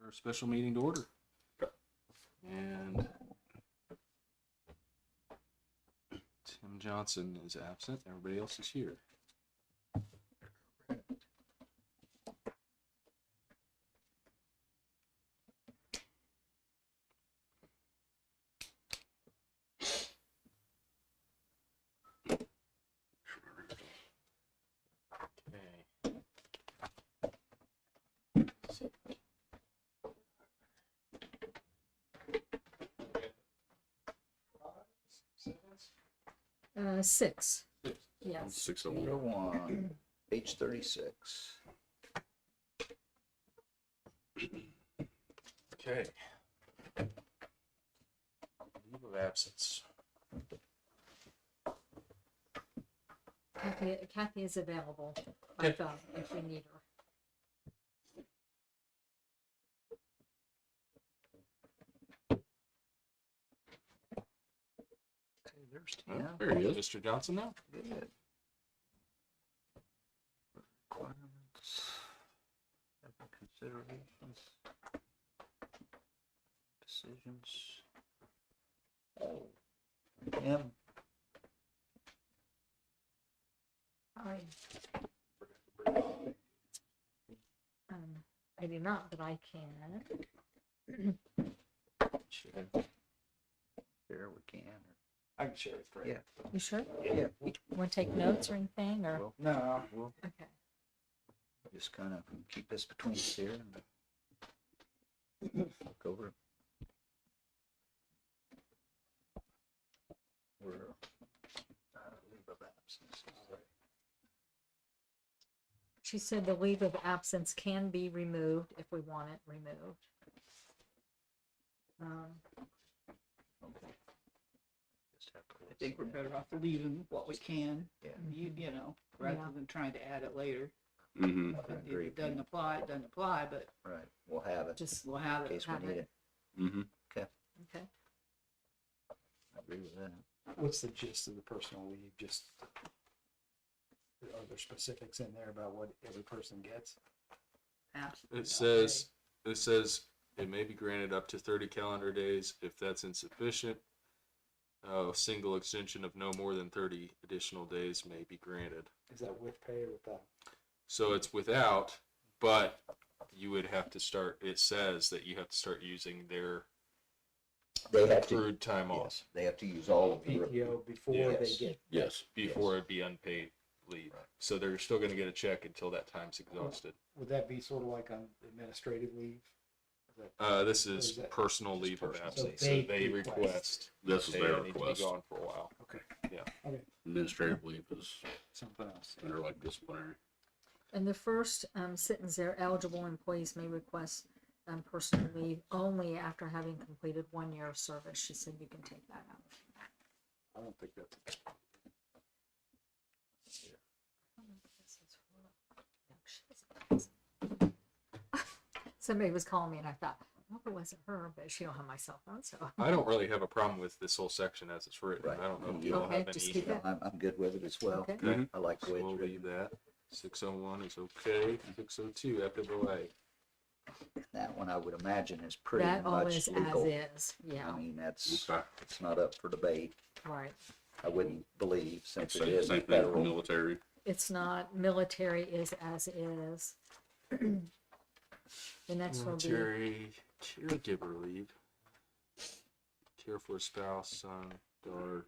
our special meeting to order. And Tim Johnson is absent. Everybody else is here. Okay. 6. Yes. 601, page 36. Okay. Leave of absence. Kathy is available by phone if we need her. Okay, there's Oh, Tim. there he is. Mr. Johnson now. Good. Requirements, other considerations, decisions. Oh, Tim, I do not, but I can. share we can. I can share it for you. Yeah. You sure? Yeah, You want to take notes or anything? Or well, No, we'll okay. just kind of keep this between us here and look over it. We're leave of absence. She said the leave of absence can be removed if we want it removed. Just have to I think we're better off leaving what we can, Yeah. you know, rather Yeah. than trying to add it later. I If agree. it doesn't apply, it doesn't apply, but Right, we'll have it Just we'll have in it. case we have need it. it. okay. I agree with that. what's the gist of the personal leave? Just, are there specifics in there about what every person gets? Absolutely. It says it may be granted up to 30 calendar days. If that's insufficient, a single extension of no more than 30 additional days may be granted. Is that with pay or without? So it's without, but you would have to start, it says that you have to start using their They have to, accrued time off yes, they have to use all of the, PTO before Yes. they get. yes, before it'd be unpaid leave. Right. So they're still going to get a check until that time's exhausted. Would that be sort of like on administrative leave? Is that- This Or is is that personal just leave of personal? absence. So So they they request. request. This is Hey, their I need to be request. gone for a while. Okay. Yeah. Okay, Administrative leave is something else. under like disciplinary. And the first sentence there, eligible employees may request personal leave only after having completed 1 year of service. She said you can take that out. I don't think that's. Somebody was calling me and I thought, I hope it wasn't her, but she don't have my cell phone, so. I don't really have a problem with this whole section as it's written. Right. I don't know if you all Okay, have just any. keep it. I'm good with it as well. Okay. Okay. I like the So way we'll it's leave written. that. 601 is okay. 602 FMLA. That one I would imagine is pretty That all much is legal. as is, yeah, I mean, that's, Okay. it's not up for debate. right. I wouldn't believe since it Same, is same thing for federal. military. It's not, military is as is. The next one will be, Military caregiver leave. Care for a spouse, son, daughter.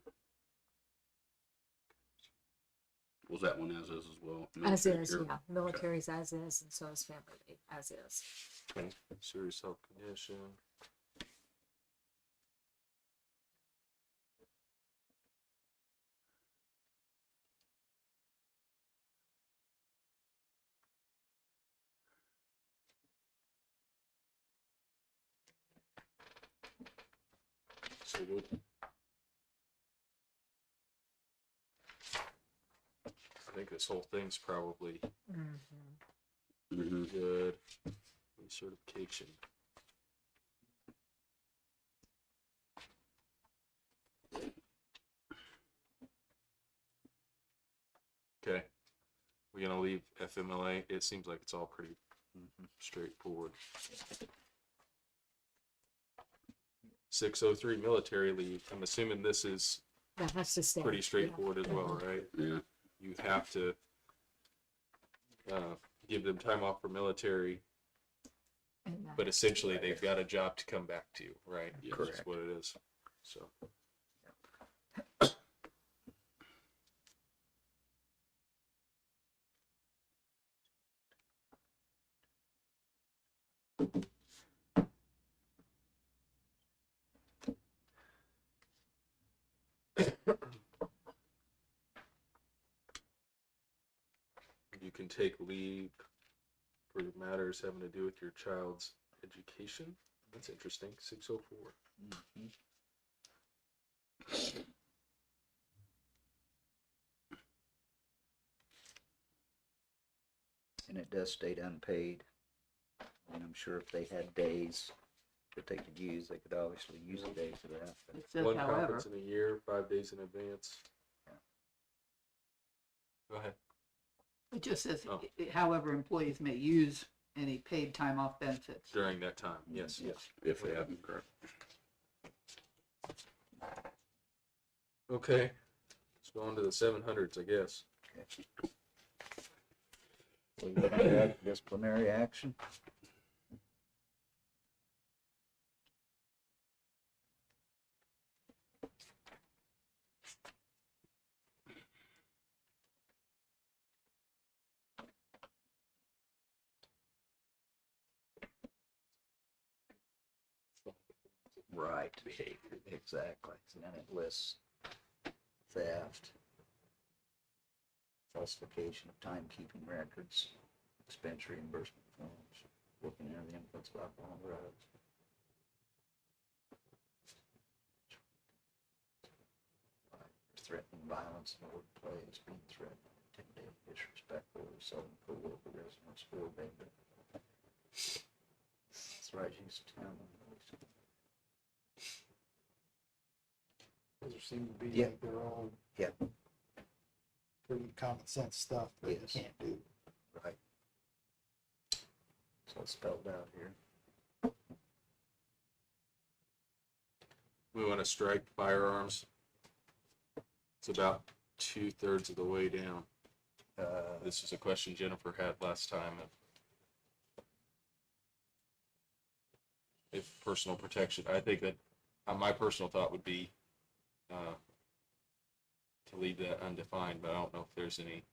Was that one as is well? as Military is, care? yeah, military's as is, and so is family leave, as is. Okay. Serious health condition. So good. I think this whole thing's probably Mhm. Mhm. good. Recertification. Okay. We're gonna leave FMLA. It seems like it's all pretty Mhm. straightforward. 603 military leave. I'm assuming this is That has to stay. pretty straightforward as well, right? Yeah. You have to give them time off for military, And that- but essentially they've got a job to come back to, right? Yes. That's what it is. So, you can take leave for matters having to do with your child's education. That's interesting. 604. Mhm. And it does state unpaid. And I'm sure if they had days that they could use, they could obviously use the days for that. But It says One however, conference in a year, 5 days in advance. Yeah. Go ahead. it just says, Oh. however, employees may use any paid time off benefits. During that time. Yes, yes. If they have them correct. Okay. Let's go on to the 700s, I guess. we look at disciplinary action. Right, exactly. And then it lists theft, falsification of timekeeping records, expense reimbursement forms, working under the influence of alcohol and drugs. Threatening violence in the workplace, being threatened, intimidated, disrespectful, or insulting co-worker, resident, school vendor. Authorized use of town. Those seem to be Yeah. like they're all Yeah. pretty common sense stuff that Yes. you can't do. Right. So it's spelled out here. We want to strike firearms. It's about 2/3 of the way down. This is a question Jennifer had last time. If personal protection, I think that my personal thought would be to leave that undefined, but I don't know if there's any.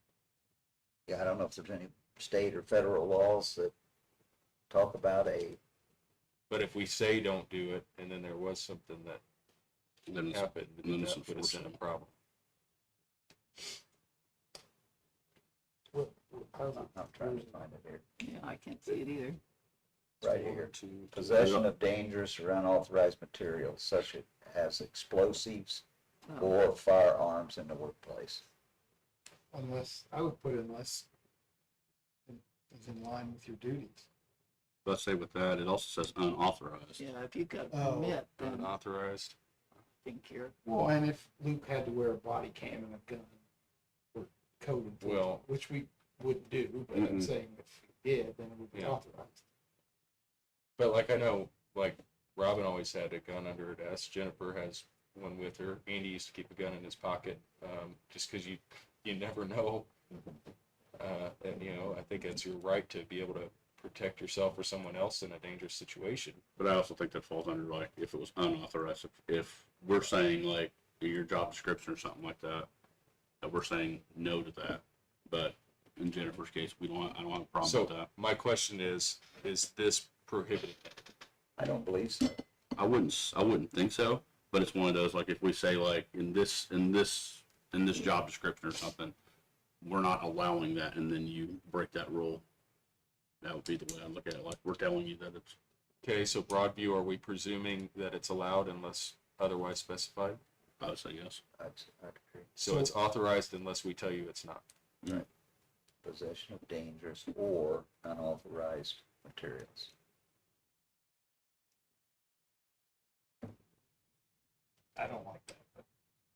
Yeah, I don't know if there's any state or federal laws that talk about a, But if we say don't do it, and then there was something that Then it's, happened, then then it's that would have been a enforceable. problem. I'm trying to find it here, Yeah, I can't see it either. right here. 2, Possession of dangerous or unauthorized materials such as explosives Oh, or firearms in the workplace. Unless, I would put unless is in line with your duties. Let's say with that, it also says unauthorized. yeah, if you've got a Oh. permit, then I unauthorized. think you're, Well, and if Luke had to wear a body cam and a gun, we're coded to, Well- which we wouldn't do, but I'm Mm-mm. saying if he did, then it would be Yeah. authorized. But like I know, like Robin always had a gun under her desk. Jennifer has one with her. Andy used to keep a gun in his pocket, just because you never know. And I think it's your right to be able to protect yourself or someone else in a dangerous situation. But I also think that falls under like if it was unauthorized. If we're saying like your job description or something like that, that we're saying no to that. But in Jennifer's case, I don't have a problem with So that. my question is this prohibited? I don't believe so. I wouldn't think so. But it's one of those like if we say like in this job description or something, we're not allowing that, and then you break that rule. That would be the way I look at it. Like we're telling you that it's Okay, so broad view, are we presuming that it's allowed unless otherwise specified? I would say yes. I'd agree. So it's authorized unless we tell you it's not. Possession of dangerous or unauthorized materials. I don't like that, but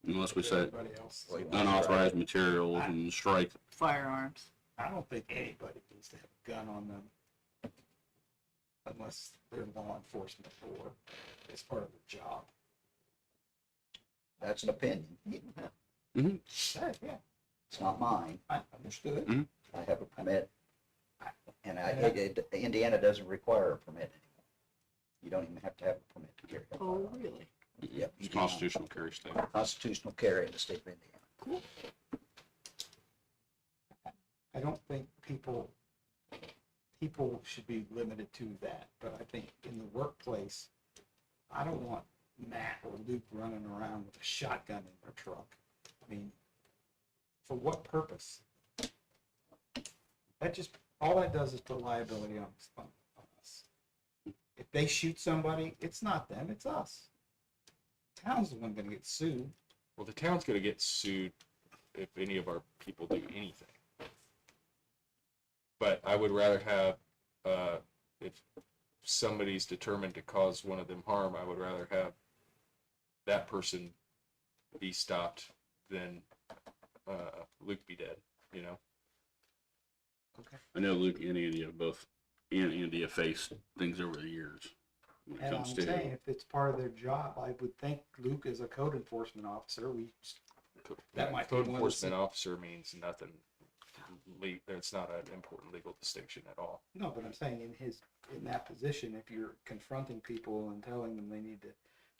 Unless we say everybody else. Well, you want- unauthorized materials and strike. firearms. I don't think anybody needs to have a gun on them. Unless unless they're law enforcement or it's part of their job. That's an opinion. Yeah, It's not mine. I understood. Mhm. I have a permit. And Indiana doesn't require a permit anymore. You don't even have to have a permit to carry a Oh, firearm. really? Yep. It's constitutional carry state. Constitutional carry in the state of Indiana. I don't think people should be limited to that, but I think in the workplace, I don't want Matt or Luke running around with a shotgun in their truck. I mean, for what purpose? That just, all that does is put liability on us. If they shoot somebody, it's not them, it's us. Town's the one gonna get sued. Well, the town's gonna get sued if any of our people do anything. But I would rather have, if somebody's determined to cause one of them harm, I would rather have that person be stopped than, Luke be dead, you know? I know Luke and Andy have Andy have faced things over the years. When it And I'm comes to, saying, if it's part of their job, I would think Luke as a code enforcement officer, that might be Code one of the enforcement officer means nothing. It's not an important legal distinction at all. No, but I'm saying in that position, if you're confronting people and telling them they need to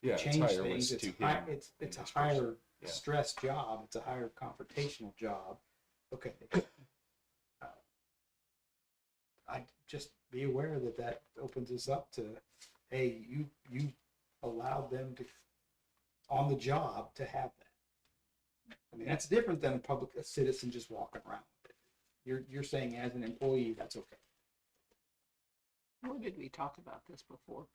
Yeah, it's change higher things, risk to it's him. it's than a this higher person. Yeah. stress job, it's a higher confrontational job. Okay. I just be aware that opens us up to, hey, you allowed them to, on the job, to have that. I mean, that's different than a citizen just walking around with it. You're saying as an employee, that's okay. Where did we talk about this before?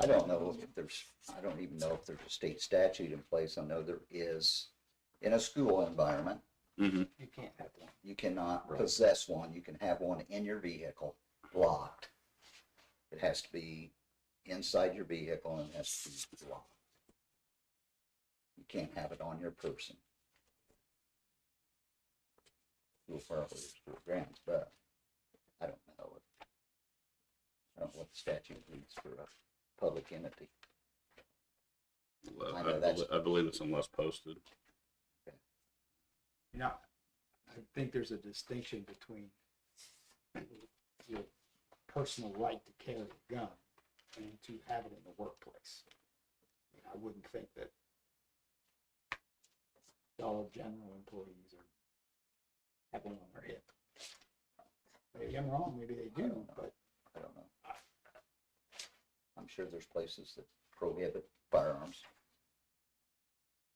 I don't know if I don't even know if there's a state statute in place. I know there is in a school environment. Mhm. You can't have one. You cannot possess one. You can have one in your vehicle, locked. It has to be inside your vehicle and it has to be locked. You can't have it on your person. School property, school grounds, but I don't know. I don't know what the statute reads for a public entity. I know that's- I believe it's unless posted. You know, I think there's a distinction between your personal right to carry a gun and to have it in the workplace. I mean, I wouldn't think that Dollar General employees are have one on their hip. Maybe I'm wrong, maybe they do, but I don't know. I'm sure there's places that prohibit firearms.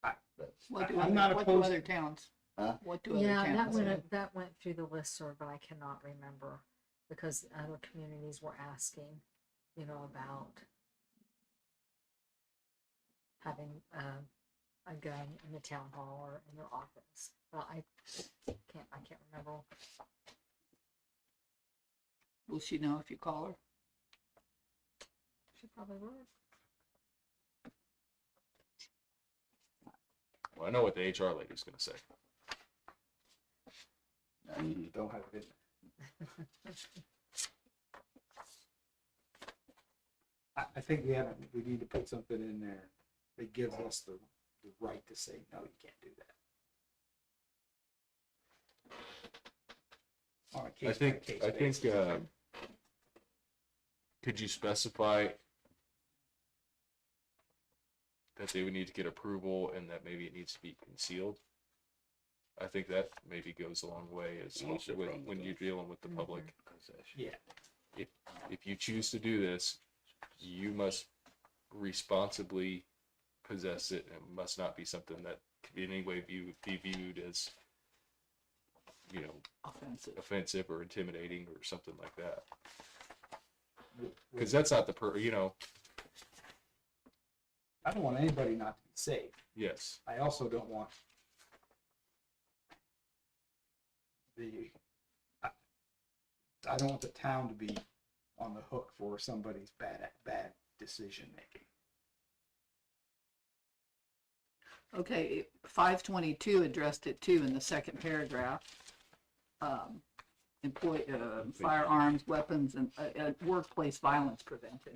But I'm not What do opposed- other towns? Huh? What do other Yeah, towns? that went through the listserv, but I cannot remember because other communities were asking, about having a gun in the town hall or in their office. Well, I can't remember. Will she know if you call her? She probably would. Well, I know what the HR lady's gonna say. Mhm. don't have it in there. I think we need to put something in there that gives us the right to say, no, you can't do that. On a I think, case-by-case basis. could you specify that they would need to get approval and that maybe it needs to be concealed? I think that maybe goes a long way as I don't see a problem with when that. you're dealing with the public. Yeah, If you choose to do this, you must responsibly possess it and it must not be something that could be in any way be viewed as, Offensive. offensive or intimidating or something like that. Because that's not I don't want anybody not to be safe. yes. I also don't want I don't want the town to be on the hook for somebody's bad decision making. Okay, 522 addressed it too in the second paragraph. firearms, weapons, and workplace violence prevention.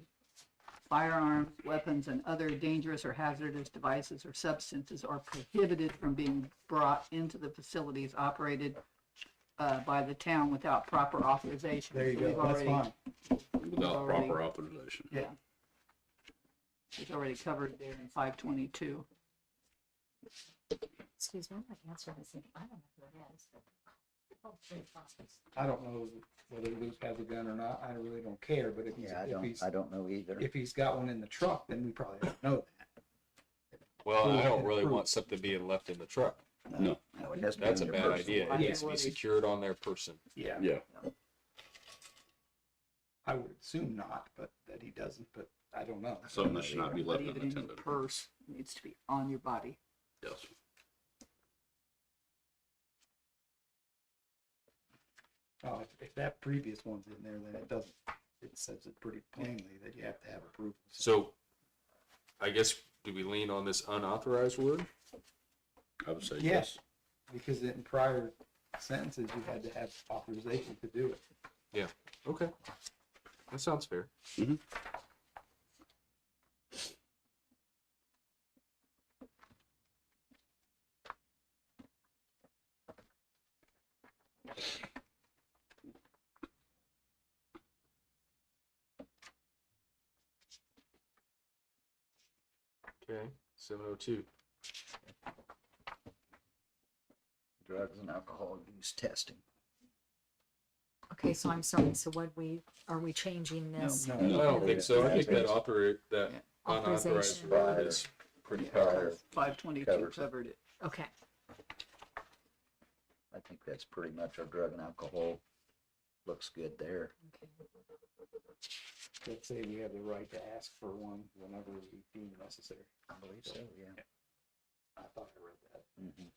Firearms, weapons, and other dangerous or hazardous devices or substances are prohibited from being brought into the facilities operated by the town without proper authorization. There you So we've go, that's already- fine. Without already- proper authorization. Yeah. It's already covered there in 522. Excuse me, I'm not answering this. I don't know who it is. Oh, three process. I don't know whether Luke has a gun or not, I really don't care, but if he's, Yeah, if I don't know either. he's got one in the truck, then we probably don't know that. Well, I don't Proof. really want something being left in the truck. No. No, it has to be That's a in your bad personal idea. It life. needs to be secured on their person. Yeah. Yeah. I would assume not, but that he doesn't, but I don't know. Something that should not be But left even in your unattended. purse, it needs to be on your body. Yes. Oh, if that previous one's in there, then it doesn't, it says it pretty plainly that you have to have approval. So, I guess, do we lean on this unauthorized word? I would say Yeah. yes. Because in prior sentences, you had to have authorization to do it. Okay. That sounds fair. Okay, 702. Drugs and alcohol use testing. Okay, so I'm sorry, so are we changing this? I don't think so. I think that that Yeah. unauthorized Authorization. word is pretty powerful. 522 Covers it. covered it. Okay, I think that's pretty much our drug and alcohol. Looks good there. Let's say we have the right to ask for one whenever we deem necessary. I believe so, yeah. I thought I read that. Mhm.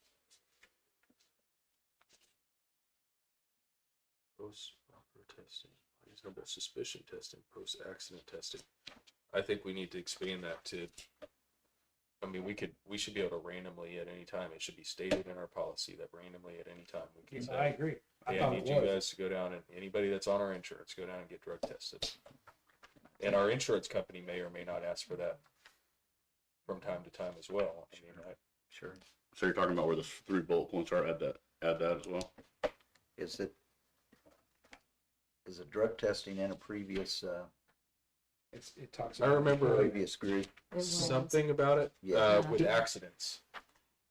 Post-proper testing, reasonable suspicion testing, post-accident testing. I think we need to expand that to, I mean, we should be able to randomly at any time. It should be stated in our policy that randomly at any time we can I say, agree. I hey, I thought need it you was. guys to go down and anybody that's on our insurance, go down and get drug tested. And our insurance company may or may not ask for that from time to time as well. I mean, Sure. So you're talking about where the 3 bullet points are, add that as well? Is it drug testing in a previous, It talks. I about remember- previous group? it was. something about it, Yeah. with accidents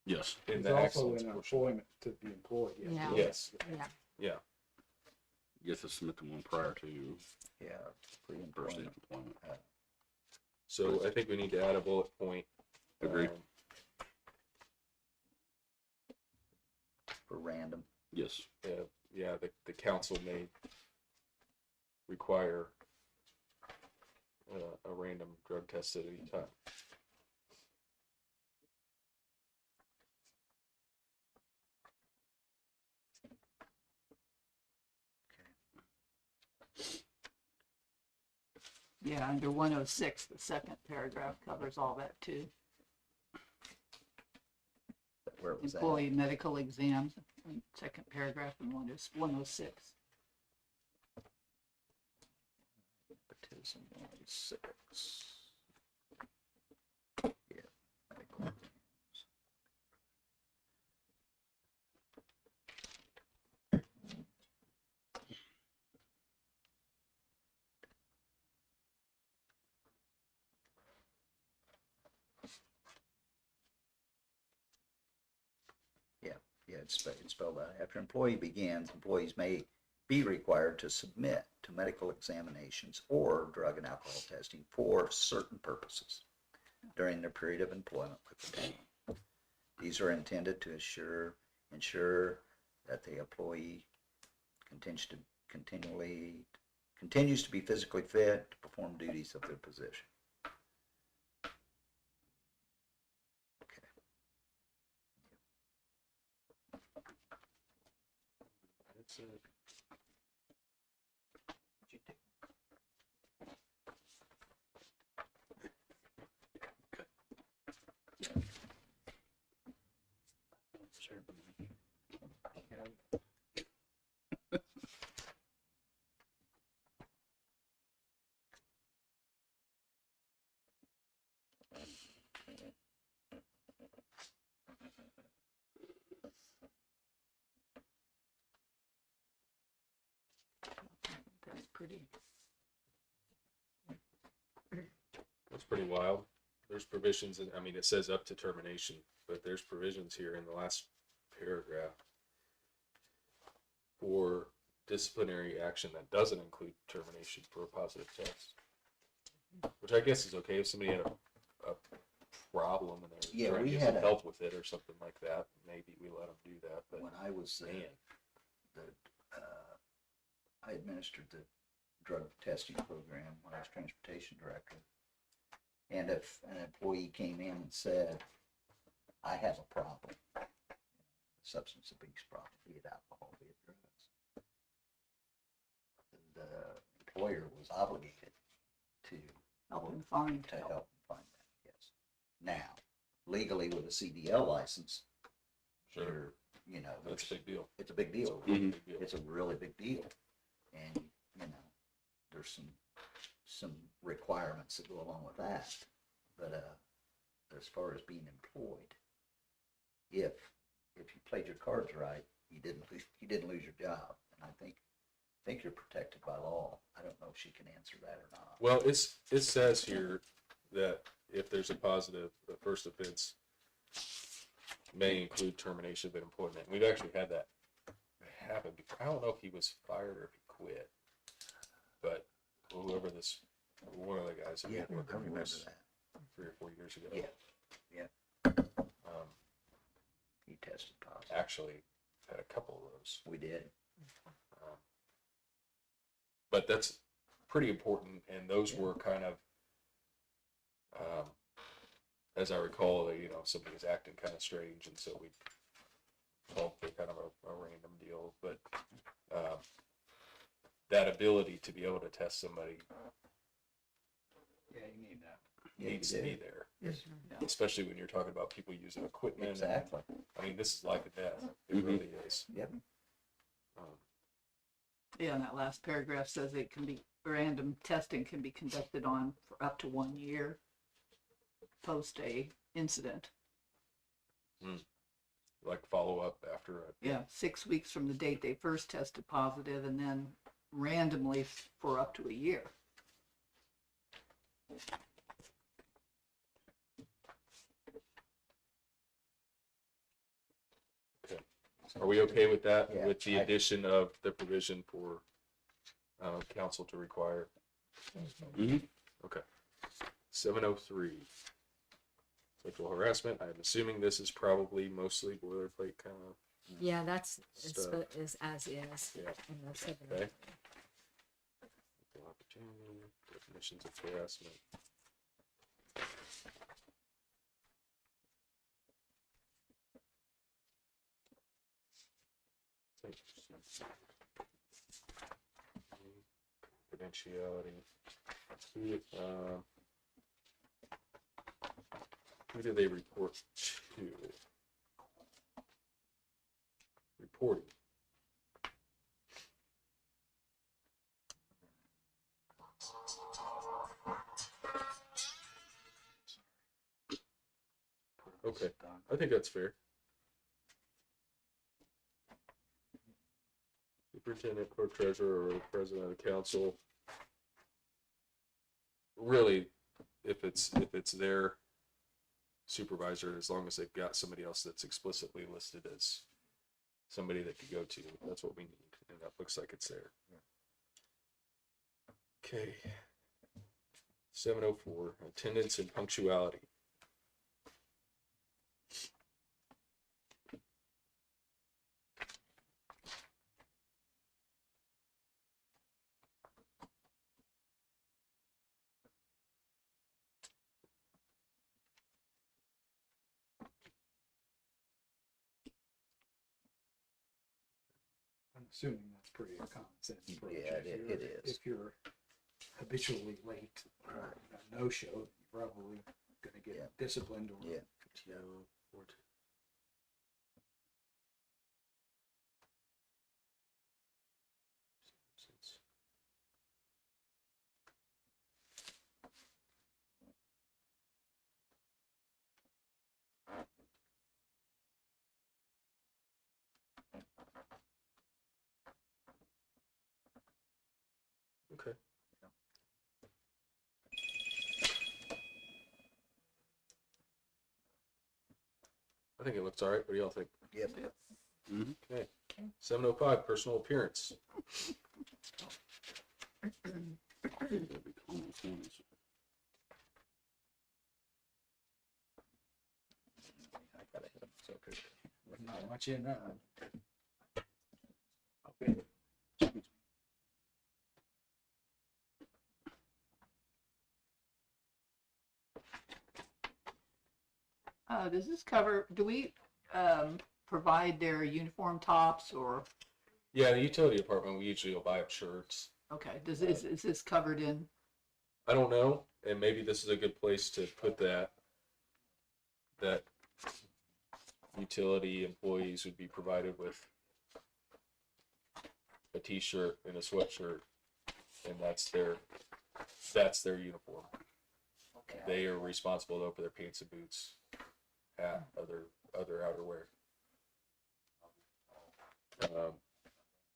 Yes. in It's the also accidents in portion. employment to be employed. you have to- Yes. Yeah, Yeah, You have to submit to one prior to Yeah. first day Pre-employment. of employment. so I think we need to add a bullet point. Agreed. For random. Yes. Yeah, the council may require a random drug test at any time. Yeah, under 106, the second paragraph covers all that too. Where was that? Employee medical exams, second paragraph in 106. Nepotism 106. Yeah. medical exams. Yeah, it's spelled out. After employee begins, employees may be required to submit to medical examinations or drug and alcohol testing for certain purposes during their period of employment with the town. These are intended to ensure that the employee continues to be physically fit to perform duties of their position. That's it. pretty, That's pretty wild. There's provisions, and I mean, it says up to termination, but there's provisions here in the last paragraph for disciplinary action that doesn't include termination for a positive test. Which I guess is okay if somebody had a problem and they're Yeah, trying to we get had some a- help with it or something like that. Maybe we let them do that, but When I was, man, I administered the drug testing program when I was transportation director. And if an employee came in and said, I have a problem, substance abuse problem, be it alcohol, be it drugs, the employer was obligated to help them find to help. help them find that, yes. Now, legally with a CDL license, sure, you're, you know, that's a big deal. it's a big It's a deal. really big deal. It's a really big deal. And, you know, there's some requirements that go along with that. But, as far as being employed, if you played your cards right, you didn't lose your job. And I think you're protected by law. I don't know if she can answer that or not. Well, it says here that if there's a positive, the first offense may include termination of employment. We've actually had that happen before. I don't know if he was fired or if he quit, but whoever this, one of the guys that we Yeah, had working I remember was that. 3 or 4 years ago. Yeah. He tested positive. Actually had a couple of those. We did. But that's pretty important, and those were kind of, as I recall, you know, somebody was acting kind of strange, and so we called for kind of a random deal. But that ability to be able to test somebody Yeah, you need that. Yeah, needs you to do. be there, Yes, especially when you're talking about people using equipment. and- exactly. I mean, this is life and death. It Mhm. really is. Yep. Yeah, and that last paragraph says it can be, random testing can be conducted on for up to 1 year post a incident. Like follow up after a Yeah, 6 weeks from the date they first tested positive, and then randomly for up to a year. Are we okay with that, Yeah, with the I- addition of the provision for council to require? Mhm. Okay. 703. Sexual harassment. I'm assuming this is probably mostly boilerplate kind of. Yeah, that's, Stuff. is as is Yeah. in the 7. Okay. Equal opportunity, definitions of harassment. Confidentiality. Who do they report to? Reporting. Okay, I think that's fair. Superintendent, clerk treasurer, or president of the council. Really, if it's their supervisor, as long as they've got somebody else that's explicitly listed as somebody that could go to, that's what we need, and that looks like it's there. Okay. 704, attendance and punctuality. I'm assuming that's pretty a common sense approach. Yeah, it is. If you're habitually late or a no-show, you're probably gonna Yeah. get disciplined or. Yeah. Okay. I think it looks all right. What do y'all think? Yep. Mhm. Okay. 7:05, personal appearance. That'd be almost nice. I gotta hit 'em, so good. Not much in that. Does this cover, do we, provide their uniform tops or, Yeah, the utility department, we usually will buy up shirts. okay, is this covered in? I don't know, and maybe this is a good place to put that. That utility employees would be provided with a t-shirt and a sweatshirt, and that's their uniform. Okay. They are responsible though for their pants and boots, hat, other outerwear.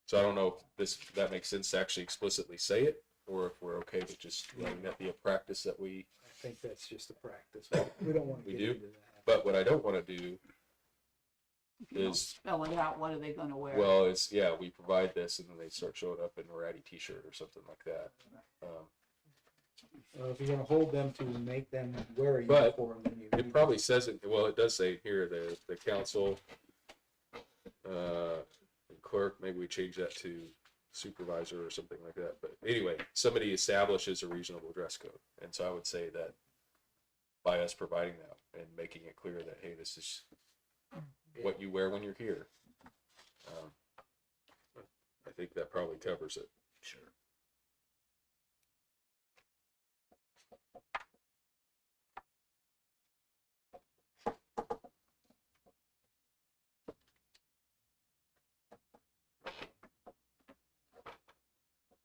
So I don't know if that makes sense to actually explicitly say it, or if we're okay with just letting that be a practice that we. I think that's just a practice. We don't want to We get do? into that. But what I don't want to do If you don't is, spell it out, what are they gonna wear? well, it's, yeah, we provide this and then they start showing up in a ratty t-shirt or something like that. If you're gonna hold them to make them wear a But uniform, then you. It probably says it, well, it does say here, the council, clerk, maybe we change that to supervisor or something like that. But anyway, somebody establishes a reasonable dress code. And so I would say that by us providing that and making it clear that, hey, this is what you wear when you're here. I think that probably covers it. Sure.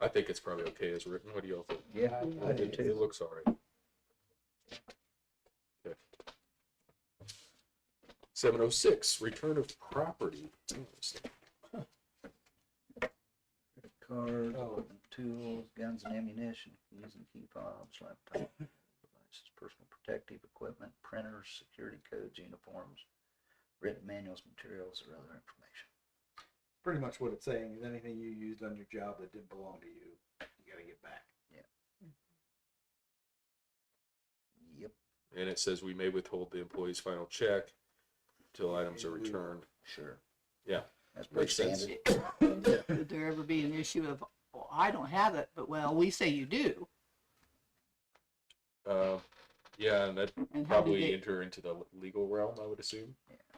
I think it's probably okay as written. What do y'all think? Yeah, I do It too. looks all right. Okay. 7:06, return of property. Cards, Oh. equipment, tools, guns and ammunition, keys and key fobs, laptop, devices, personal protective equipment, printers, security codes, uniforms, written manuals, materials, or other information. Pretty much what it's saying is anything you used on your job that didn't belong to you, you gotta get back. Yep, And it says we may withhold the employee's final check until items are returned. sure. Yeah. That's pretty Makes sense. standard. Would there ever be an issue of, well, I don't have it, but well, we say you do, Yeah, and that and how do probably they, enter into the legal realm, I would assume.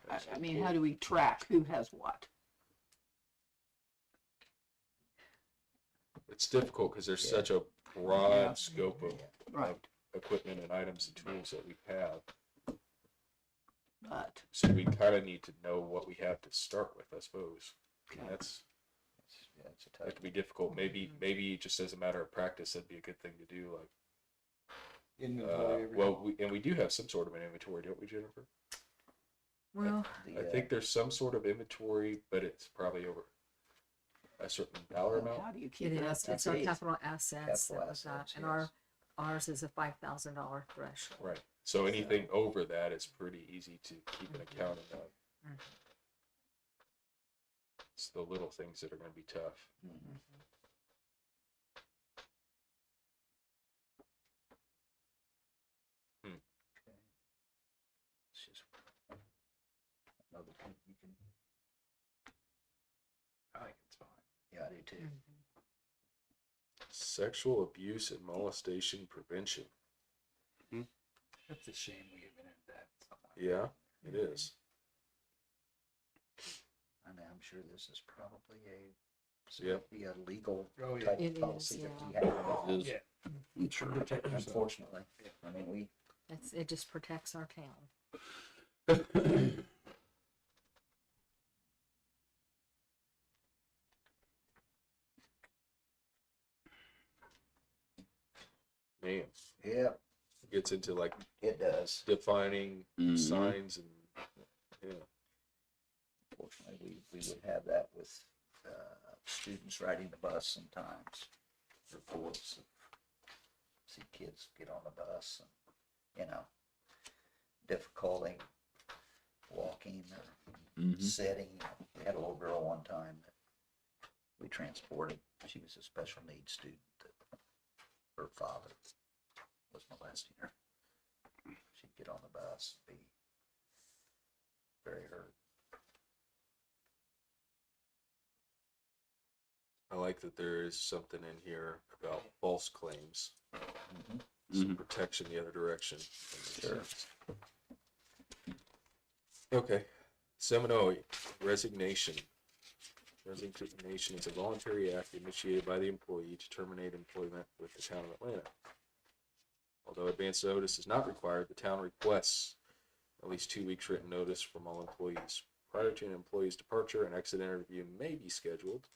I mean, how do we track who has what? It's difficult because there's Yeah. such a Yeah. broad scope of Right, equipment and items and tools that we have. but, So we kind of need to know what we have to start with, I suppose. And okay. that's, Yeah, it's a that tough. could be difficult. Maybe just as a matter of practice, that'd be a good thing to do. Like, Inventory, everything. well, we do have some sort of an inventory, don't we, Jennifer? Well, I think there's some sort of inventory, but it's probably over a certain dollar amount. How do you keep it it up is, to it's our date? capital assets Capital that was that, assets, and yes. ours is a $5,000 threshold. Right. So anything over that is pretty easy to keep an account of. Mhm. It's the little things that are going to be tough. Mhm. It's just another thing you can, I think it's fine. yeah, I do too. Sexual abuse and molestation prevention. That's a shame we haven't had that. Yeah, it is. I mean, I'm sure this is probably Yep. be a legal Oh, yeah. type It of is, policy that yeah. we have. Is- Yeah. I'm sure. Protect yourself. Unfortunately, Yeah. I mean, It just protects our town. Man, yeah, it gets into like it does. defining Mhm. signs and yeah. Fortunately, we would have that with students riding the bus sometimes. reports. See kids get on the bus and, difficulty walking or sitting. We had a little girl one time that we transported. She was a special needs student. Her father was molesting her. She'd get on the bus, be very hurt. I like that there is something in here about false claims, Mhm. some protection the other direction. Sure. Okay, 708, resignation. Resignation is a voluntary act initiated by the employee to terminate employment with the town of Atlanta. Although advance notice is not required, the town requests at least 2 weeks written notice from all employees. Prior to an employee's departure, an exit interview may be scheduled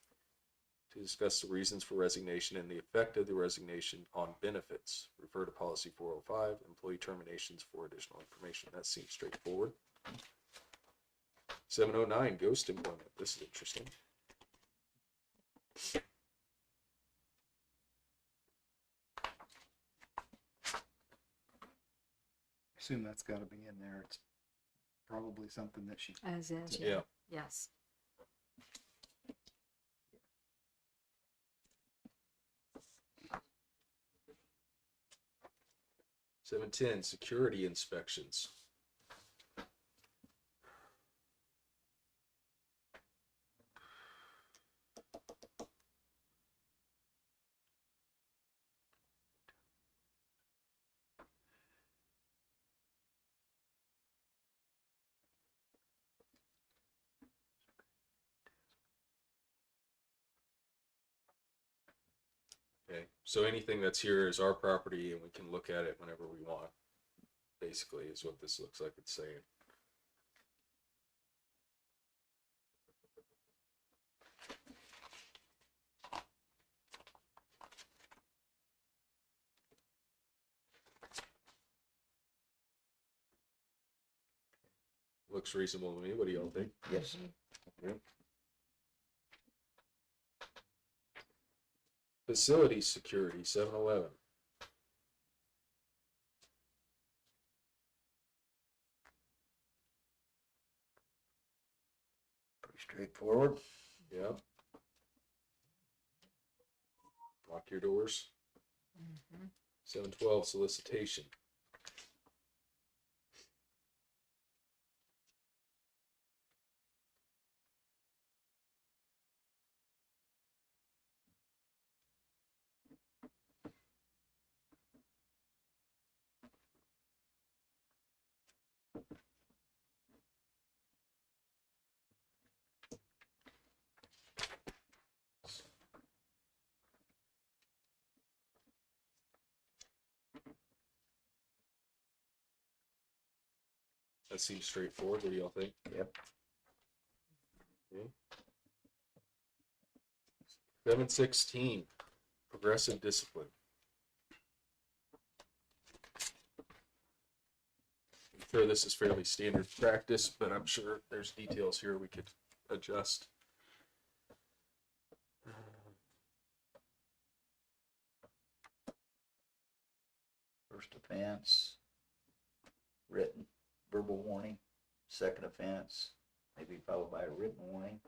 to discuss the reasons for resignation and the effect of the resignation on benefits. Refer to policy 405, employee terminations for additional information. That seems straightforward. 709, ghost employment. This is interesting. Assume that's gotta be in there. It's probably something that she, As is, Yeah. yes. Seven ten, security inspections. Okay, so anything that's here is our property and we can look at it whenever we want. Basically is what this looks like it's saying. Looks reasonable to me. What do y'all think? Yes. Facility security, 711. Pretty straightforward. Yeah. Lock your doors. 712, solicitation. That seems straightforward. What do y'all think? Yep. Okay. 716, progressive discipline. I'm sure this is fairly standard practice, but I'm sure there's details here we could adjust. First offense, written, verbal warning. Second offense, maybe followed by a written warning.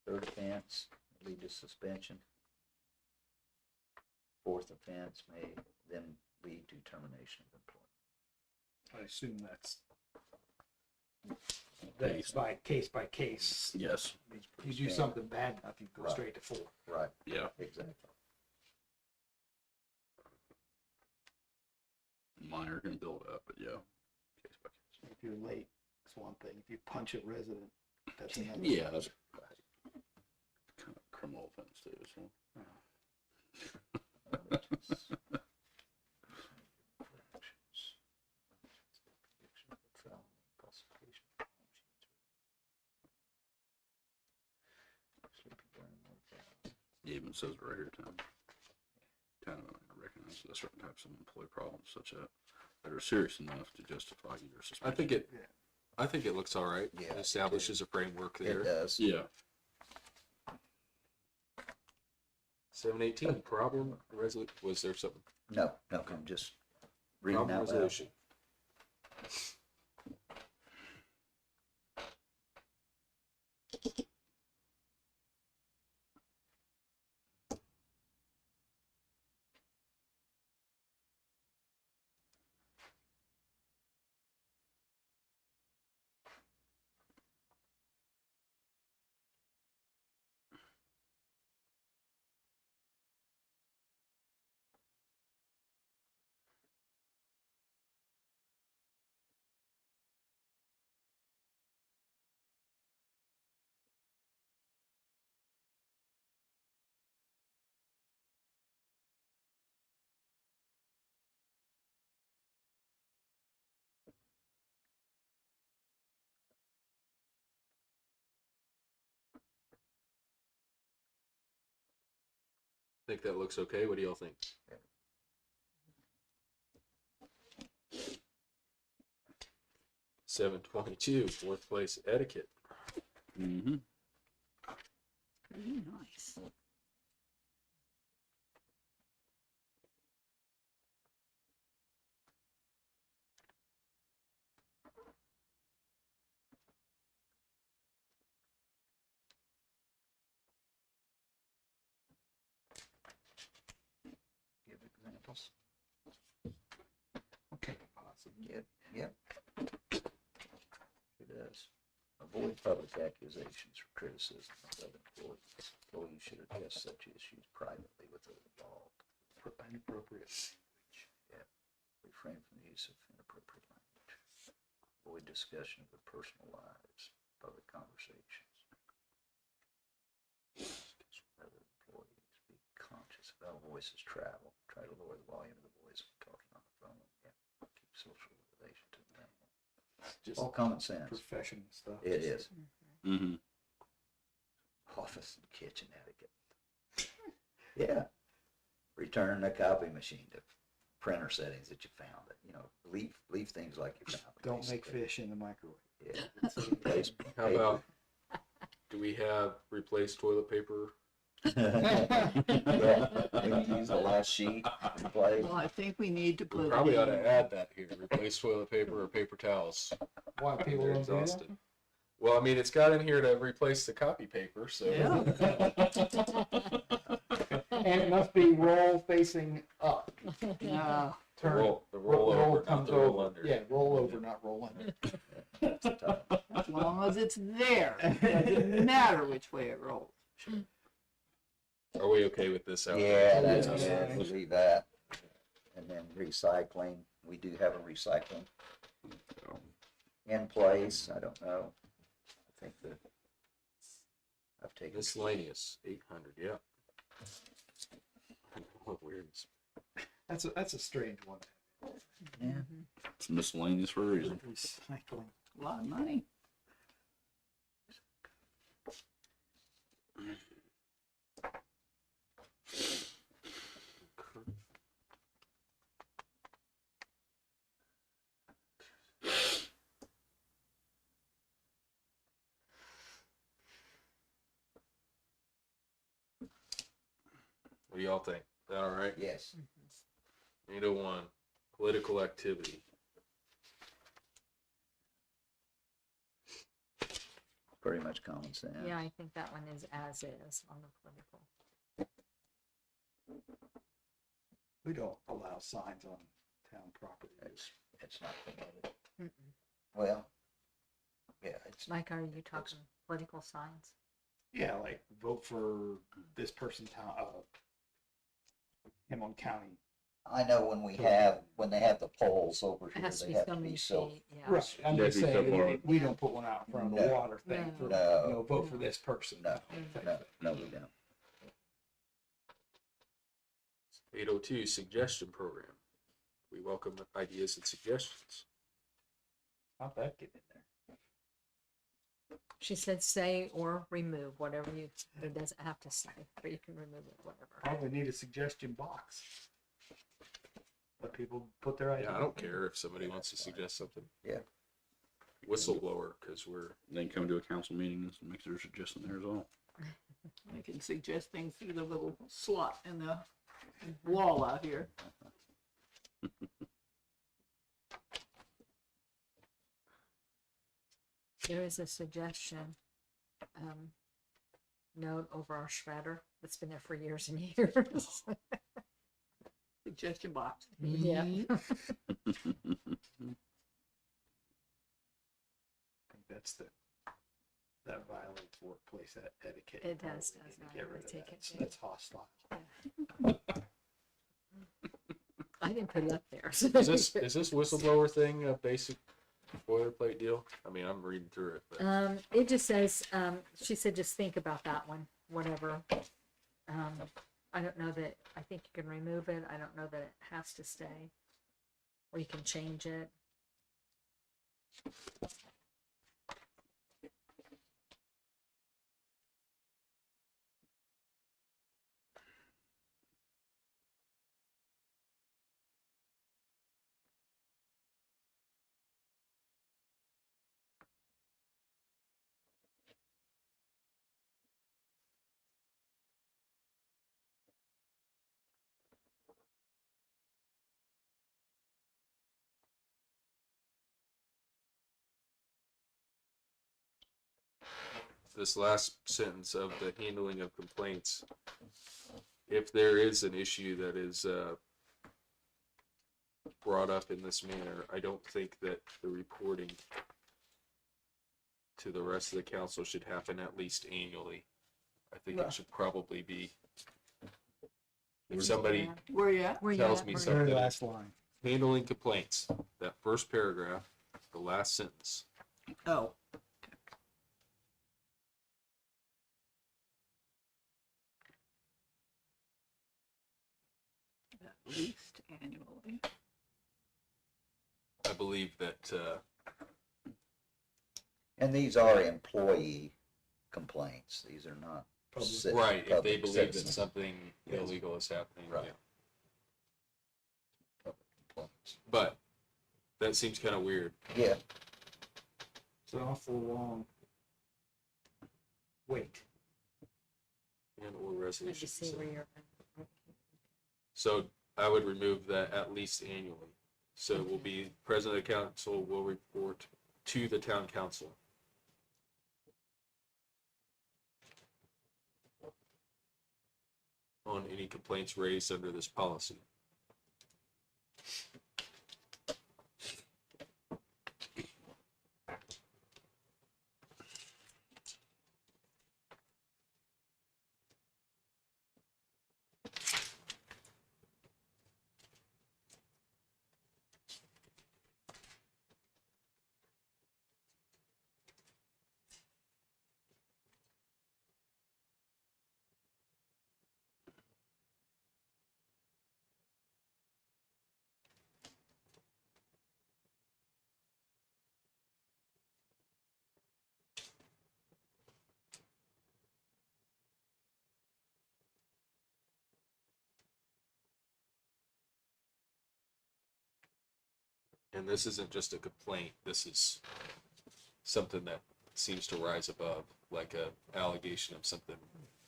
Third offense, lead to suspension. Fourth offense may then lead to termination of employment. I assume that's by case. Yes. You do something bad enough, you go Right. straight to 4. Right, Yeah. exactly. Minor can build up, but yeah. Case by case. If you're late, it's one thing. If you punch a resident, that's another. Yeah, that's kind of a criminal offense too, so. It even says right here, town recognizes that certain types of employee problems such that are serious enough to justify your I suspension. think it looks all right. Yeah, It establishes a framework It there. does. Yeah. 718, problem was there something? No, I'm just reading Problem out loud. resolution. Think that looks okay? What do y'all think? Seven 22, workplace etiquette. Mm-hmm. Very nice. Give examples. Okay, possibly. Yep. It does. Avoid public accusations or criticism of other employees. Employees should address such issues privately with those involved. Inappropriate. Refrain from the use of inappropriate language. Avoid discussion of their personal lives, public conversations. Other employees, be conscious of how voices travel. Try to lower the volume of the voice when talking on the phone. Yeah. Keep social relation to the minimum. Just All common sense. professional stuff. It is. Mm-hmm. Office and kitchen etiquette. Yeah. Return a copy machine to printer settings that you found. Leave things like you found. Don't make basically. fish in the microwave. Yeah. Replace How paper. about, do we have replaced toilet paper? Yeah, we can use the last sheet. Replace. Well, I think we need to We put. probably ought in- to add that here, replace toilet paper or paper towels. Why people They're don't do that? exhausted. Well, I mean, it's got in here to replace the copy paper, so. And it must be roll facing up. No, The Turn. roll over, not comes the roll over. under. Yeah, roll over, not roll under. That's the tough. as long as it's there, it doesn't matter which way it rolls. Are we okay with this out? Yeah, there? that's good. We'll leave that. And then recycling, we do have a recycling in place. I don't know. I think that I've taken. Miscellaneous, 800, yeah. What weird. That's a strange one. Yeah. It's miscellaneous for a reason. Recycling. A lot of money. What do y'all think? Is that all right? Yes. 801, political activity. Pretty much common sense. Yeah, I think that one is as is on the political. We don't allow signs on town property. It's not permitted. Mm-mm. Well, yeah, it's Mike, are you talking political signs? Yeah, like vote for this person town, him on county. I know when they have the polls over It here, has to they be have to so be many so. feet, yeah. Right, I'm Yeah, just be so saying, far. we don't put one out in front of the No. water thing for, No. vote for this person. No, type no, thing. no, we don't. 802, suggestion program. We welcome ideas and suggestions. How'd that get in there? She said say or remove, whatever you, it doesn't have to say, but you can remove it, whatever. Probably need a suggestion box. Let people put their ideas. Yeah, I don't care if somebody wants to suggest something. Yeah. Whistleblower, because we're, Then come to a council meeting and make their suggestion there as well. I can suggest things through the little slot in the wall out here. There is a suggestion, note over our shredder that's been there for years and years. Suggestion box. Yeah. I think that violates workplace etiquette. It does, Probably does need to not. Get I rid would of take that. it too. That's hostile. I didn't put it up there. Is this whistleblower thing a basic boilerplate deal? I mean, I'm reading through it, but It just says, she said, just think about that one, whatever. I don't know that, I think you can remove it. I don't know that it has to stay. Or you can change it. this last sentence of the handling of complaints, if there is an issue that is brought up in this manner, I don't think that the reporting to the rest of the council should happen at least annually. I think Yeah. it should probably be, if somebody Where you at? Where you tells at, me Maria? something. Very last line. handling complaints, that first paragraph, the last sentence, Oh, at least annually. I believe that, And these are employee complaints. These are not. Public. ci- right, if they public believe that citizen something Yes. illegal is happening, Right. yeah. complaints. But that seems kind of weird. Yeah, It's an awful long wait. And or Let me resolution. see where you're at. So I would remove that at least annually. So it will be president of council will report to the town council. On any complaints raised under this policy. And this isn't just a complaint, this is something that seems to rise above, like a allegation of something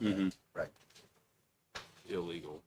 Mm-hmm. right. illegal.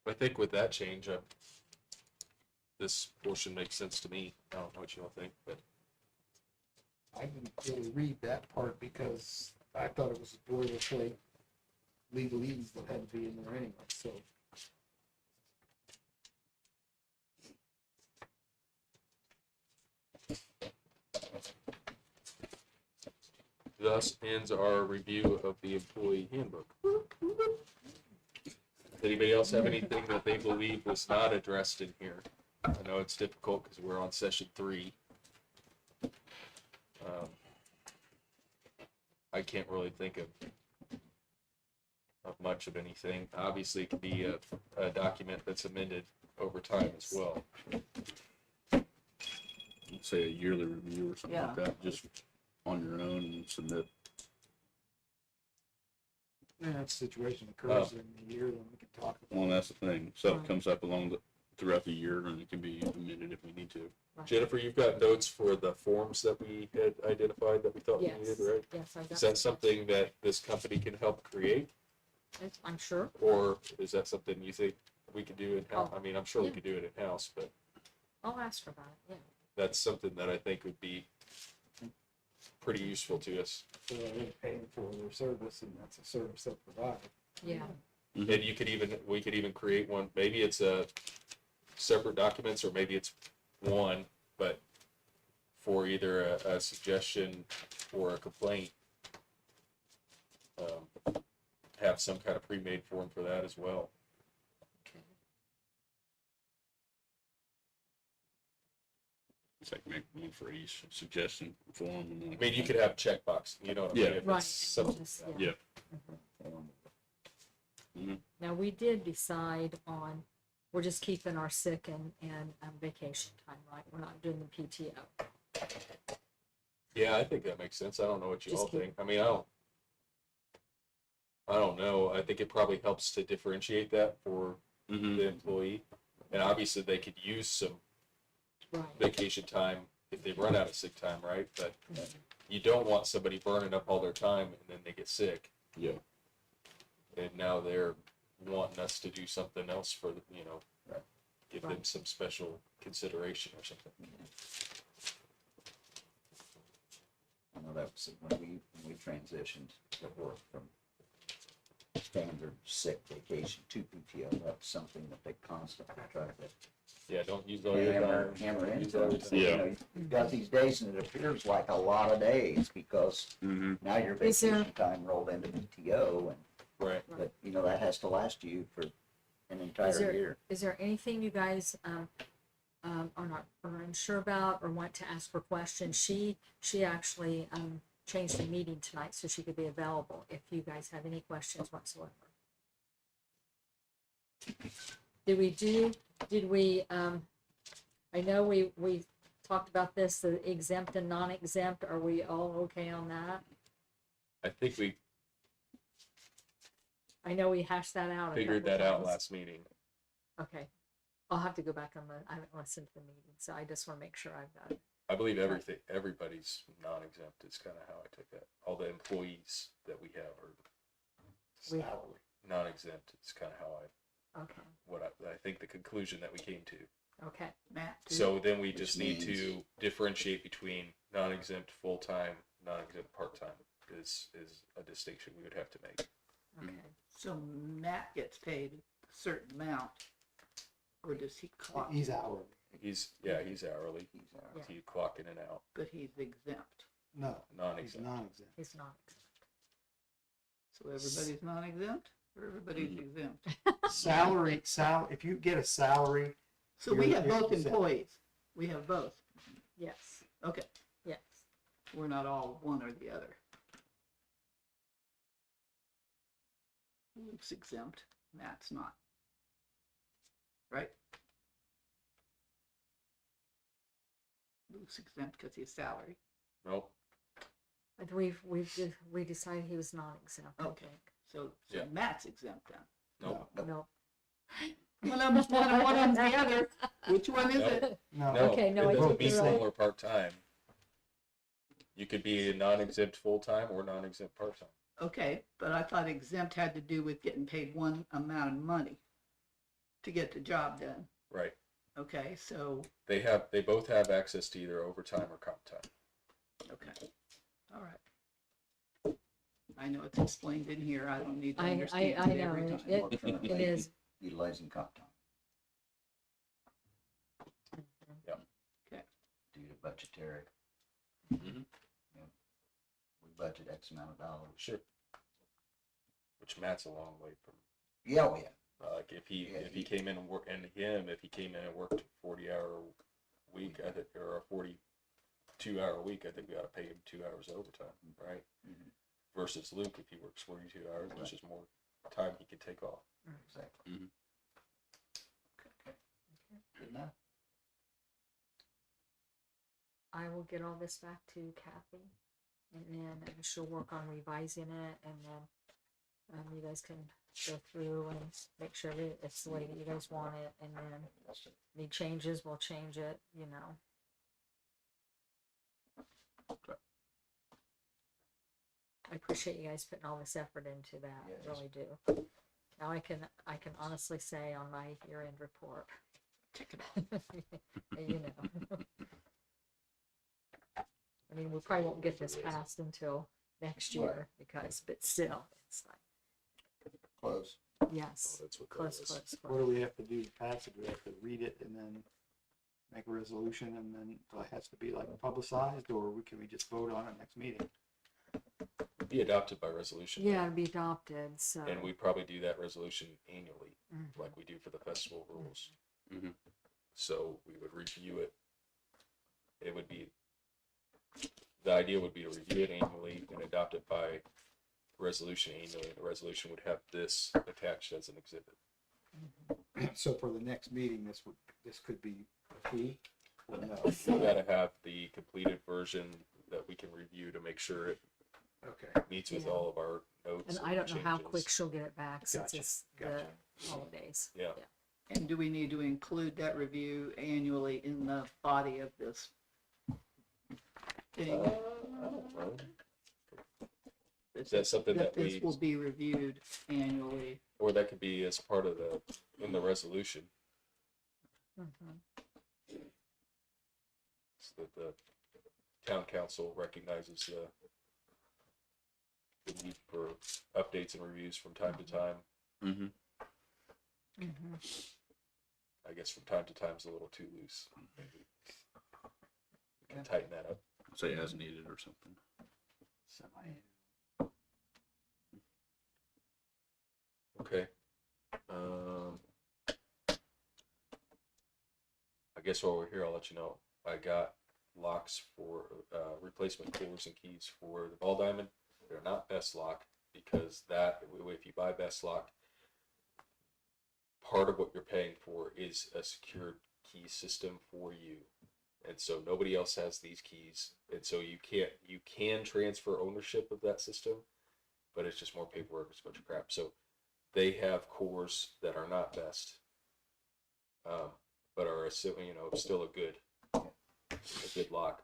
I think with that change, this portion makes sense to me. I don't know what you all think, but I didn't really read that part because I thought it was a boilerplate legalese that had to be in there anyway, so. thus ends our review of the employee handbook. Anybody else have anything that they believe was not addressed in here? I know it's difficult because we're on session 3. I can't really think of much of anything. Obviously, it could be a document that's amended over time as well. Say a yearly review or something like Yeah. that, just on your own and submit. And that situation occurs in the year, then we can talk about Well, it. that's the thing. So it comes up throughout the year, and it can be amended if we need to. Jennifer, you've got notes for the forms that we had identified that we thought we Yes, needed, right? yes, I got. Is that something that this company can help create, I'm sure. or is that something you think we could do in-house? Oh, I mean, I'm sure we yeah. could do it in-house, but I'll ask her about it, yeah. that's something that I think would be pretty useful to us. So they're paying for their service, and that's a service they provide. Yeah, And we could even create one, maybe it's a separate documents, or maybe it's one, but for either a suggestion or a complaint, have some kind of pre-made form for that as well. okay. It's like make one for each suggestion form. And then I mean, you could have checkbox, you know what I mean? Yeah. If Right, it's and something- just, Yeah. Now, we did decide on, we're just keeping our sick and vacation time, right? We're not doing the PTO. Yeah, I think that makes sense. I don't know what you Just all keep- think. I mean, I don't know. I think it probably helps to differentiate that for Mm-hmm. the employee. And obviously they could use some Right. vacation time if they run out of sick time, right? But you don't want somebody burning up all their time and then they get sick. Yeah. And now they're wanting us to do something else for, give them Right. some special consideration or something. I know that was when we transitioned to work from standard sick vacation to PTO, that's something that they constantly try to Yeah, don't use all your time. hammer Use into. all your So, time. you know, you've got these days and it appears like a lot of days because Mm-hmm. now your Is there- vacation time rolled into PTO and, Right. but, you know, that has to last you for an entire Is there- year. Is there anything you guys, are unsure about or want to ask for questions? She actually, changed the meeting tonight so she could be available if you guys have any questions whatsoever. Did we, I know we talked about this, the exempt and non-exempt. Are we all okay on that? I think we I know we hashed that out. a figured couple that out times. last meeting. Okay. I'll have to go back I haven't listened to the meeting, so I just want to make sure I've got it. I believe everybody's non-exempt is kind of how I took that. All the employees that we have are We- non-exempt. It's kind of how Okay, I think the conclusion that we came to. okay. Matt, too. So then we Which just need to means- differentiate between non-exempt full-time, non-exempt part-time is a distinction we would have to make. Okay. So Matt gets paid a certain amount, or does he clock, He's hourly. He's hourly. He's Yeah. So you clock in and out, but he's exempt? No, he's non-exempt. non-exempt. He's not. So everybody's non-exempt, or everybody's exempt? Salary, if you get a salary, So we have You're both exempt. employees, we have both, Yes, okay, yes. we're not all one or the other. Luke's exempt, Matt's not. Right? Luke's exempt because he's salary. Nope. And we decided he was non-exempt, I Okay. think. So Yeah. Matt's exempt then. Nope. No. One of them's one and one of them's the other. Which one is Nope. it? no. No, Okay, no, it I doesn't think be you're right. full or part-time. You could be a non-exempt full-time or non-exempt part-time. Okay, but I thought exempt had to do with getting paid one amount of money to get the job done. Right. Okay, so, They both have access to either overtime or comp time. okay, all right. I know it's explained in here, I don't need to I understand it know, every it- time. We're currently It is. utilizing comp time due to budgetary. Mhm. Yeah. We budget X amount of dollars. Sure. Which Matt's a long way from. Yeah, oh, yeah. Like if he Yeah, if he came in and worked if he came in and worked a 40-hour week, I think, or a 42-hour week, I think we ought to pay him 2 hours overtime, right? Mhm. Versus Luke, if he works 42 hours, it's just more time he could take off. Exactly. Mhm. Okay. Good enough. I will get all this back to Kathy, and then she'll work on revising it, and then you guys can go through and make sure that it's the way that you guys want it, and then That's it. any changes, we'll change it, you know. I appreciate you guys putting all this effort into that, Yes. really do. Now I can honestly say on my year-end report, you know. I mean, we probably won't get this passed until next year because, but still, it's like, Close. yes, Oh, that's what that close, was. close, What do close. we have to do to pass it? Do we have to read it and then make a resolution and then it has to be like publicized, or can we just vote on it next meeting? Be adopted by resolution. Yeah, to be adopted, so. And we probably do that resolution annually, Mhm. like we do for the festival rules. Mhm. So we would review it. It would be, the idea would be to review it annually and adopt it by resolution annually. And the resolution would have this attached as an exhibit. So for the next meeting, this could be key? Or no? We gotta have the completed version that we can review to make sure it Okay, meets with Yeah. all of our notes. And I don't know how changes. quick she'll get it back since Gotcha, it's gotcha. the holidays. Yeah. And do we need to include that review annually in the body of this thing? I don't know. Is that something that we, This will be reviewed annually. or that could be as part of in the resolution, Mhm. so that the town council recognizes the need for updates and reviews from time to time. Mm-hmm. Mhm. I guess from time to time is a little too loose. Maybe we can tighten that up. Say as needed or something. Okay. I guess while we're here, I'll let you know, I got locks for, replacement cores and keys for the Ball Diamond. They're not Best Lock because if you buy Best Lock, part of what you're paying for is a secured key system for you. And so nobody else has these keys. And so you can transfer ownership of that system, but it's just more paperwork, it's a bunch of crap. So they have cores that are not Best, but are still a good lock,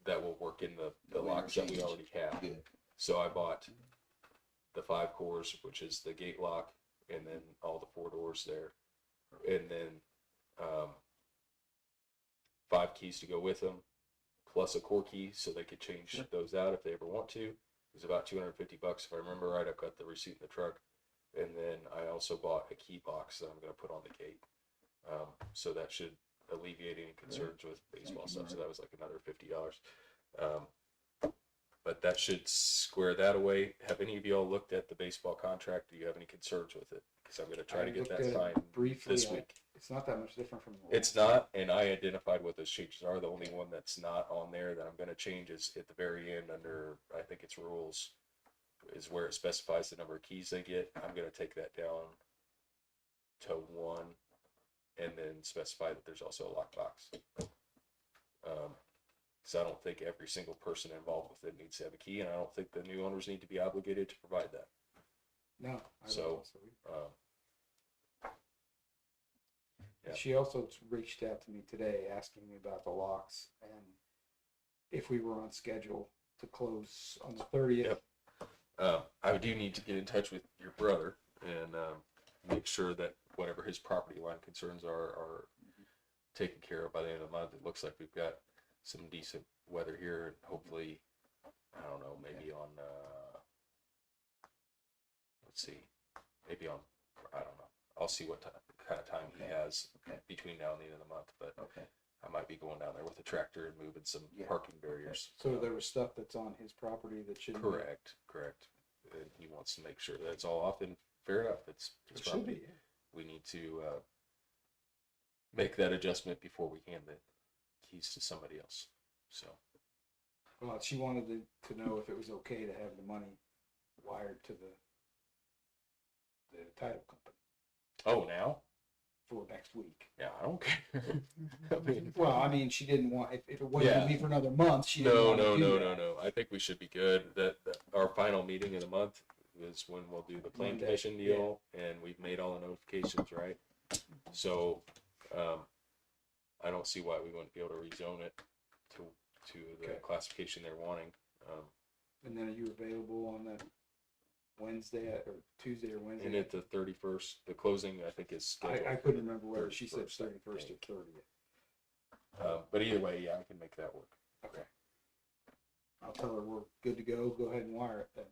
that will work in the locks that we already have. Good. So I bought the 5 cores, which is the gate lock, and then all the 4 doors there, and then 5 keys to go with them, plus a core key so they could change those out if they ever want to. It was about $250 if I remember right. I've got the receipt in the truck, and then I also bought a key box that I'm going to put on the gate. So that should alleviate any concerns with baseball stuff. So that was like another $50. But that should square that away. Have any of y'all looked at the baseball contract? Do you have any concerns with it? Because I'm going to try to get looked that at it signed briefly. this week. It's not that much different from. It's not, and I identified what those changes are. The only one that's not on there that I'm going to change is at the very end under, I think it's rules, is where it specifies the number of keys they get. I'm going to take that down to 1 and then specify that there's also a lockbox. Because I don't think every single person involved with it needs to have a key, and I don't think the new owners need to be obligated to provide that. No. I don't So, think so. Yeah. She also reached out to me today asking me about the locks and if we were on schedule to close on the 30th. Yep. I do need to get in touch with your brother and make sure that whatever his property line concerns are taken care of by the end of the month. It looks like we've got some decent weather here, and hopefully, I don't know, maybe on, let's see, maybe on, I don't know. I'll see what kind of time he has Okay. between now and the end of the month, but Okay. I might be going down there with a tractor and moving some Yeah. parking barriers. So there was stuff that's on his property that shouldn't. Correct, correct. And he wants to make sure that it's all off, and fair enough, it's It his should be. property. We need to, make that adjustment before we hand the keys to somebody else, so. Well, she wanted to know if it was okay to have the money wired to the title company Oh, now? for next week. Yeah, I don't care. I mean, Well, I mean, she didn't want, if it wasn't gonna Yeah. be for another month, she didn't no, want to no, do no, that. no, no. I think we should be good. That our final meeting of the month is when we'll do the plan Monday, commission deal, and we've made all the notifications, right? So, I don't see why we wouldn't be able to rezone it to the Okay. classification they're wanting. And then are you available on that Wednesday or Tuesday or Wednesday? And at the 31st, the closing, I think, is scheduled. I couldn't remember whether she said 31st, I 31st or think. 30th. But either way, yeah, I can make that work. Okay. I'll tell her we're good to go. Go ahead and wire it then.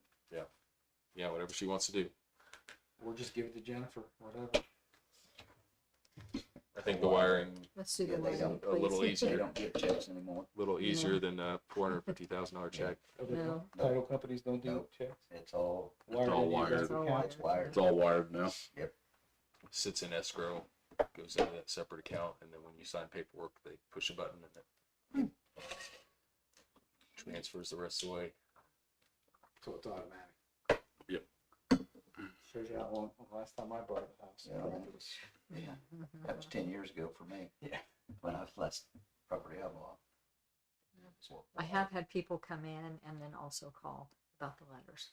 Yeah, whatever she wants to do. Or just give it to Jennifer, whatever. I think the wiring Let's do Yeah, the they one, don't- a little please. They easier. don't get checks anymore. a little easier than a $450,000 check. Other No. title companies don't do No. checks. It's all, Wired all into your wired. bank It's all account. it's wired. It's all wired now. Sits in escrow, goes into that separate account, and then when you sign paperwork, they push a button and it transfers the rest of the way. So it's automatic. Yep. Shows you how long, last time I bought a house. Yeah. it was- Yeah, that was 10 years ago for me. Yeah. When I was last property I bought. I have had people come in and then also call about the letters,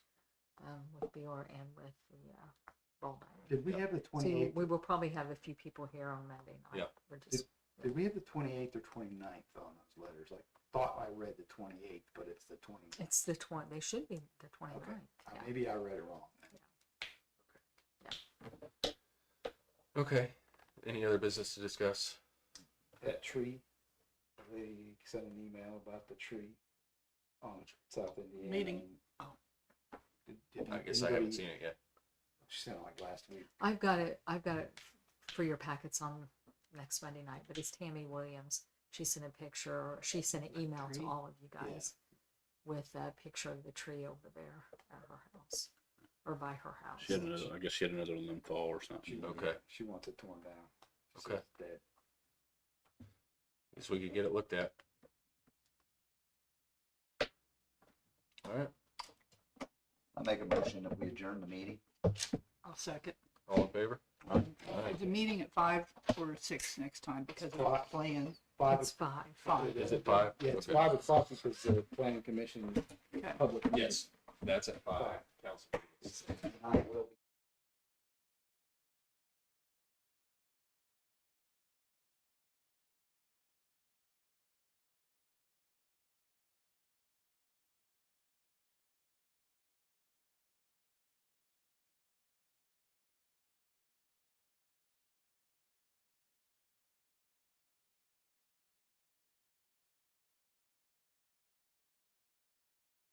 with Bior and with the, roll diamond. Did we have the So 28th? we will probably have a few people here on Monday night. Yeah. We're just, Did we have the 28th or 29th on those letters? I thought I read the 28th, but it's the 29th. it's the they should be the 29th. Yeah. Maybe I read it wrong. Okay. Any other business to discuss? That tree, they sent an email about the tree on South Indiana. Meeting. and Did I guess I haven't anybody- seen it yet. She sent it like last week. I've got it for your packets on next Monday night, but it's Tammy Williams. She sent a picture, she sent an email to Tree? all of you guys with a picture of the tree over there at her house, or by her house. She had another, I guess she had another limb fall or something. Okay. She wants it torn down. She Okay. says it's dead. Guess we could get it looked at. All right. I make a motion that we adjourn the meeting. I'll second. All in favor? It's a meeting at 5 or 6 next time because of the Five. plan. 5 It's 5. 5. Is it 5? Yeah, it's Okay. 5 o'clock because the planning commission Okay. public. meeting. Yes, that's at 5. Council. I will be